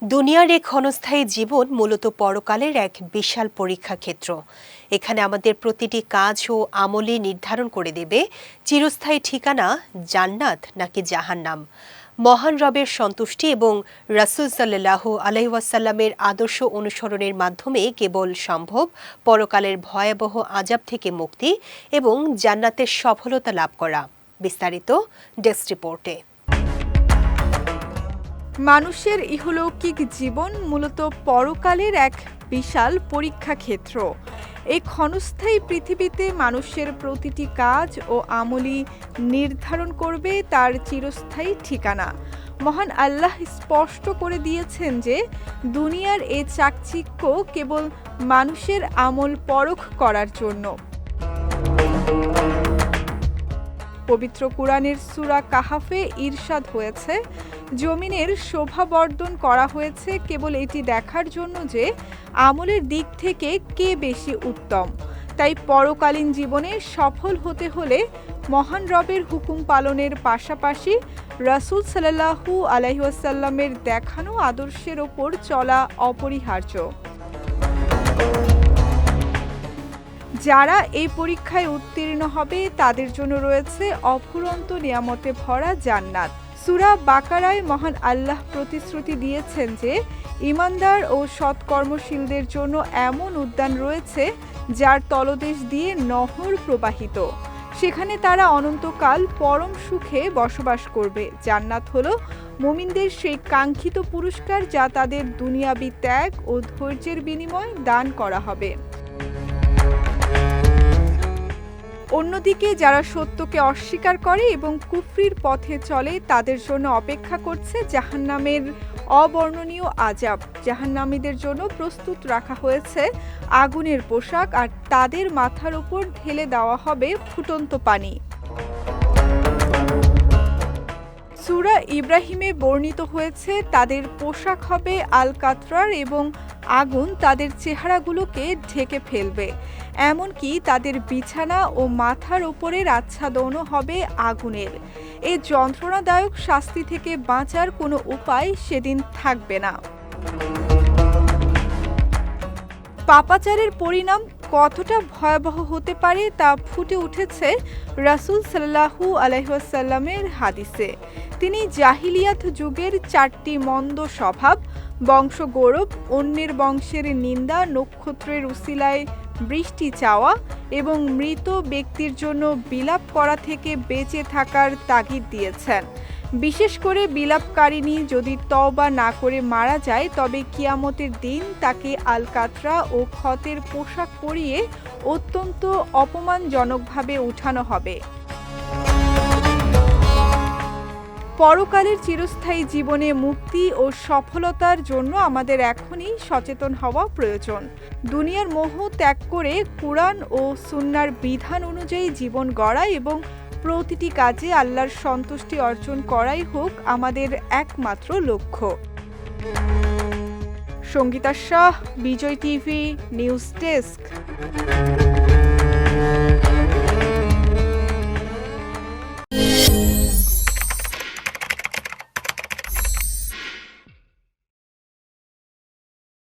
দুনিয়ার এই ক্ষণস্থায়ী জীবন মূলত পরকালের এক বিশাল পরীক্ষা ক্ষেত্র। এখানে আমাদের প্রতিটি কাজ ও আমলই নির্ধারণ করে দেবে চিরস্থায়ী ঠিকানা জান্নাত নাকি জাহান্নাম। মহান রবের সন্তুষ্টি এবং রাসূল সাল্লাল্লাহু আলাইহি ওয়াসাল্লামের আদর্শ অনুসরণের মাধ্যমে কেবল সম্ভব পরকালের ভয়াবহ আযাব থেকে মুক্তি এবং জান্নাতের সফলতা লাভ করা। বিস্তারিত ডেস্ক রিপোর্টে। মানুষের ইহলৌকিক জীবন মূলত পরকালের এক বিশাল পরীক্ষা ক্ষেত্র। এই ক্ষণস্থায়ী পৃথিবীতে মানুষের প্রতিটি কাজ ও আমলই নির্ধারণ করবে তার চিরস্থায়ী ঠিকানা। মহান আল্লাহ স্পষ্ট করে দিয়েছেন যে দুনিয়ার এই চাকচিক্য কেবল মানুষের আমল পরখ করার জন্য। পবিত্র কুরআনের সূরা কাহাফে ইরশাদ হয়েছে, জমিনের শোভাবর্ধন করা হয়েছে কেবল এটি দেখার জন্য যে আমলের দিক থেকে কে বেশি উত্তম। তাই পরকালীন জীবনে সফল হতে হলে মহান রবের হুকুম পালনের পাশাপাশি রাসূল সাল্লাল্লাহু আলাইহি ওয়াসাল্লামের দেখানো আদর্শের ওপর চলা অপরিহার্য। যারা এই পরীক্ষায় উত্তীর্ণ হবে তাদের জন্য রয়েছে অফুরন্ত নিয়ামতে ভরা জান্নাত। সূরা বাকারায় মহান আল্লাহ প্রতিশ্রুতি দিয়েছেন যে ঈমানদার ও সৎকর্মশীলদের জন্য এমন উদ্যান রয়েছে যার তলদেশ দিয়ে নহর প্রবাহিত। সেখানে তারা অনন্তকাল পরম সুখে বসবাস করবে। জান্নাত হলো মুমিনদের সেই কাঙ্ক্ষিত পুরস্কার যা তাদের দুনিয়াবি ত্যাগ ও ধৈর্যের বিনিময়ে দান করা হবে। অন্যদিকে যারা সত্যকে অস্বীকার করে এবং কুফরির পথে চলে তাদের জন্য অপেক্ষা করছে জাহান্নামের অবর্ণনীয় আযাব। জাহান্নামীদের জন্য প্রস্তুত রাখা হয়েছে আগুনের পোশাক, আর তাদের মাথার উপর ঢেলে দেওয়া হবে ফুটন্ত পানি। সূরা ইব্রাহিমে বর্ণিত হয়েছে, তাদের পোশাক হবে আল কাতরার এবং আগুন তাদের চেহারাগুলোকে ঢেকে ফেলবে। এমনকি তাদের বিছানা ও মাথার উপরের আচ্ছাদনও হবে আগুনের। এই যন্ত্রণাদায়ক শাস্তি থেকে বাঁচার কোনো উপায় সেদিন থাকবে না। পাপাচারের পরিণাম কতটা ভয়াবহ হতে পারে তা ফুটে উঠেছে রাসূল সাল্লাল্লাহু আলাইহি ওয়াসাল্লামের হাদিসে। তিনি জাহিলিয়াত যুগের 4টি মন্দ স্বভাব, বংশগৌরব, অন্যের বংশের নিন্দা, নক্ষত্রের উসিলায় বৃষ্টি চাওয়া এবং মৃত ব্যক্তির জন্য বিলাপ করা থেকে বেঁচে থাকার তাগিদ দিয়েছেন। বিশেষ করে বিলাপকারিণী যদি তওবা না করে মারা যায় তবে কিয়ামতের দিন তাকে আল কাতরা ও ক্ষতের পোশাক পরিয়ে অত্যন্ত অপমানজনকভাবে উঠানো হবে। পরকালের চিরস্থায়ী জীবনে মুক্তি ও সফলতার জন্য আমাদের এখনই সচেতন হওয়া প্রয়োজন। দুনিয়ার মোহ ত্যাগ করে কুরআন ও সুন্নাহর বিধান অনুযায়ী জীবন গড়া এবং প্রতিটি কাজে আল্লাহর সন্তুষ্টি অর্জন করাই হোক আমাদের একমাত্র লক্ষ্য। সঙ্গীতা শাহ, বিজয় টিভি নিউজ ডেস্ক।